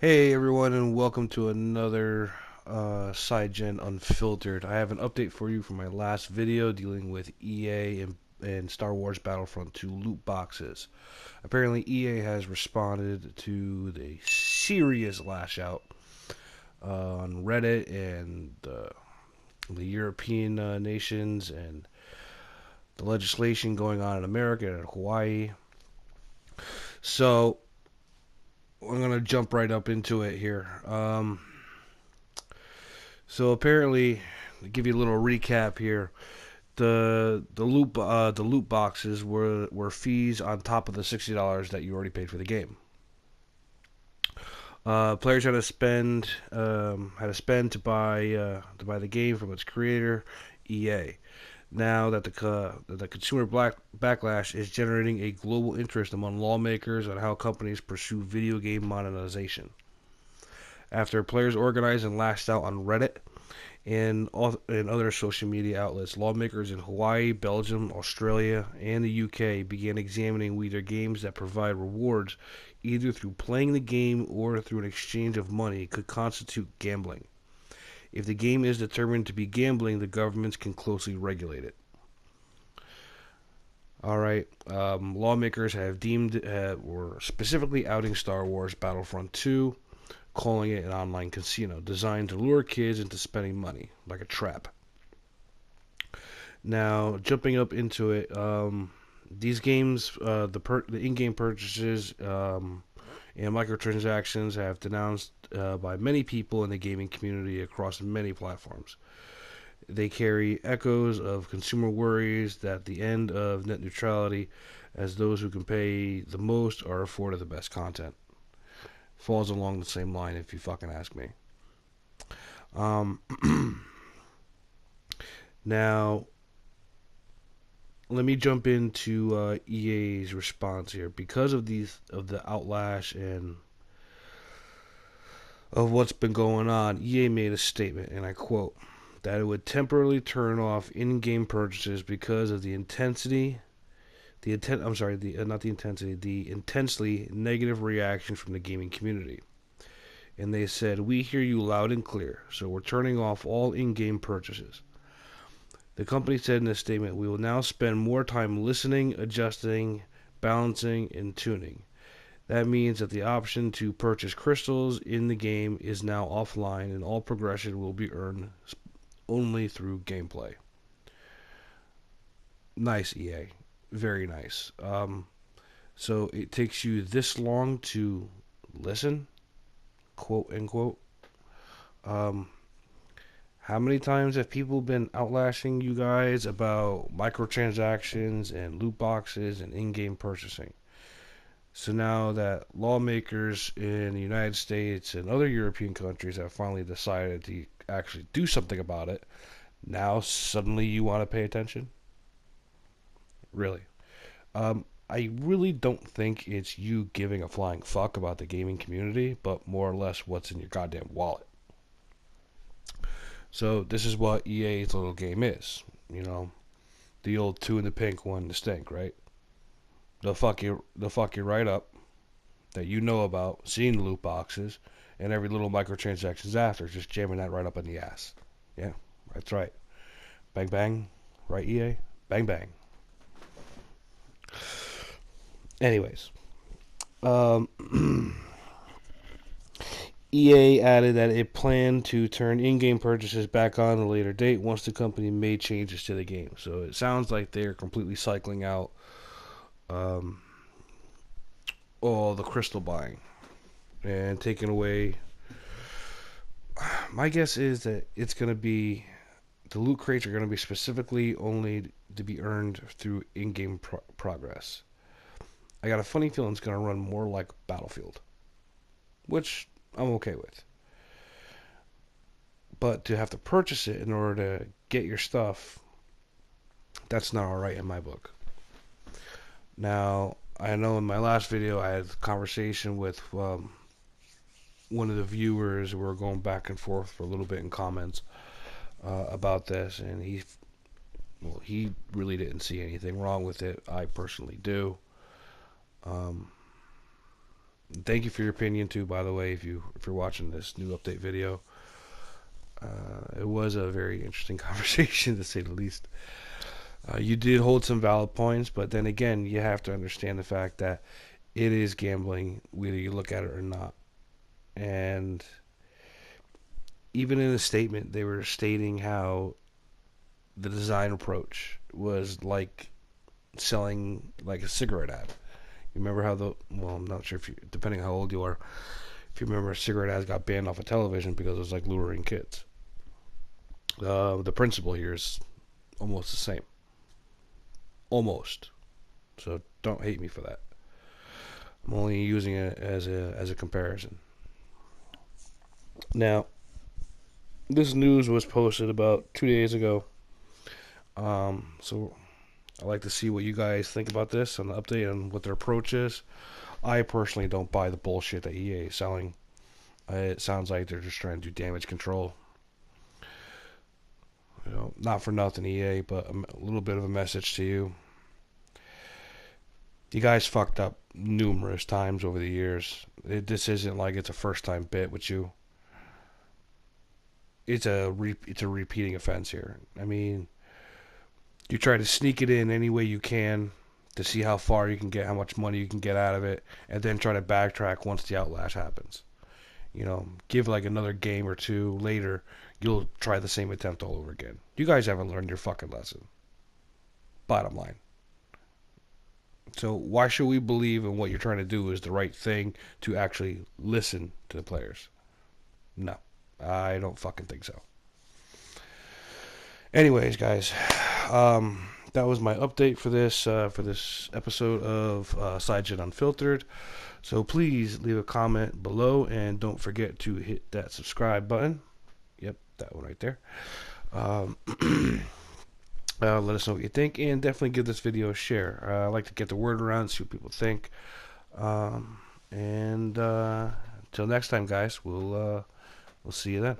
Hey everyone, and welcome to another SideGen Unfiltered. I have an update for you from my last video dealing with EA and Star Wars Battlefront 2 loot boxes. Apparently, EA has responded to the serious lash out on Reddit and the European nations and the legislation going on in America and Hawaii. So, I'm going to jump right up into it here. So apparently, to give you a little recap here, the loot boxes were fees on top of the $60 that you already paid for the game. Players had to spend to buy the game from its creator, EA. Now that the consumer backlash is generating a global interest among lawmakers on how companies pursue video game monetization. After players organized and lashed out on Reddit, and other social media outlets, lawmakers in Hawaii, Belgium, Australia, and the UK began examining whether games that provide rewards, either through playing the game or through an exchange of money, could constitute gambling. If the game is determined to be gambling, the governments can closely regulate it. All right, lawmakers have were specifically outing Star Wars Battlefront 2, calling it an online casino designed to lure kids into spending money like a trap. Now, jumping up into it, these games, the in-game purchases and microtransactions have denounced by many people in the gaming community across many platforms. They carry echoes of consumer worries that the end of net neutrality, as those who can pay the most are afforded the best content. Falls along the same line, if you fucking ask me. Um, Now, let me jump into EA's response here. Because of the outlash and of what's been going on, EA made a statement, and I quote, that it would temporarily turn off in-game purchases because of the intensity, the intent. I'm sorry, the not the intensity, the intensely negative reaction from the gaming community. And they said, "We hear you loud and clear, so we're turning off all in-game purchases." The company said in a statement, "We will now spend more time listening, adjusting, balancing, and tuning. That means that the option to purchase crystals in the game is now offline, and all progression will be earned only through gameplay." Nice, EA. Very nice. So it takes you this long to listen, quote unquote. Um, how many times have people been outlashing you guys about microtransactions and loot boxes and in-game purchasing? So now that lawmakers in the United States and other European countries have finally decided to actually do something about it, now suddenly you want to pay attention? Really? I really don't think it's you giving a flying fuck about the gaming community, but more or less what's in your goddamn wallet. So this is what EA's little game is. You know, the old two in the pink, one in the stink, right? They'll fuck you right up that you know about, seeing the loot boxes, and every little microtransactions after, just jamming that right up in the ass. Yeah, that's right. Bang bang, right EA? Bang bang. Anyways, um, EA added that it planned to turn in-game purchases back on at a later date once the company made changes to the game. So it sounds like they're completely cycling out um, all the crystal buying and taking away. My guess is that it's going to be the loot crates are going to be specifically only to be earned through in-game progress. I got a funny feeling it's going to run more like Battlefield, which I'm okay with. But to have to purchase it in order to get your stuff, that's not alright in my book. Now, I know in my last video I had a conversation with one of the viewers. We were going back and forth for a little bit in comments about this, and he really didn't see anything wrong with it. I personally do. Um, Thank you for your opinion too, by the way, if you're watching this new update video. It was a very interesting conversation to say the least. You did hold some valid points, but then again, you have to understand the fact that it is gambling, whether you look at it or not. And even in a statement, they were stating how the design approach was like selling like a cigarette ad. You remember how well, I'm not sure if you, depending on how old you are, if you remember, cigarette ads got banned off of television because it was like luring kids. The principle here is almost the same. Almost. So don't hate me for that. I'm only using it as a comparison. Now, this news was posted about 2 days ago. So I'd like to see what you guys think about this and the update and what their approach is. I personally don't buy the bullshit that EA is selling. It sounds like they're just trying to do damage control. You know, not for nothing, EA, but a little bit of a message to you. You guys fucked up numerous times over the years. This isn't like it's a first time bit with you. It's a repeating offense here. I mean, you try to sneak it in any way you can to see how far you can get, how much money you can get out of it, and then try to backtrack once the outlash happens. You know, give like another game or two later, you'll try the same attempt all over again. You guys haven't learned your fucking lesson. Bottom line. So why should we believe in what you're trying to do is the right thing to actually listen to the players? No, I don't fucking think so. Anyways, that was my update for this episode of SideGen Unfiltered. So please leave a comment below and don't forget to hit that subscribe button. Yep, that one right there. Um, let us know what you think and definitely give this video a share. I like to get the word around, see what people think. And until next time, guys, we'll see you then.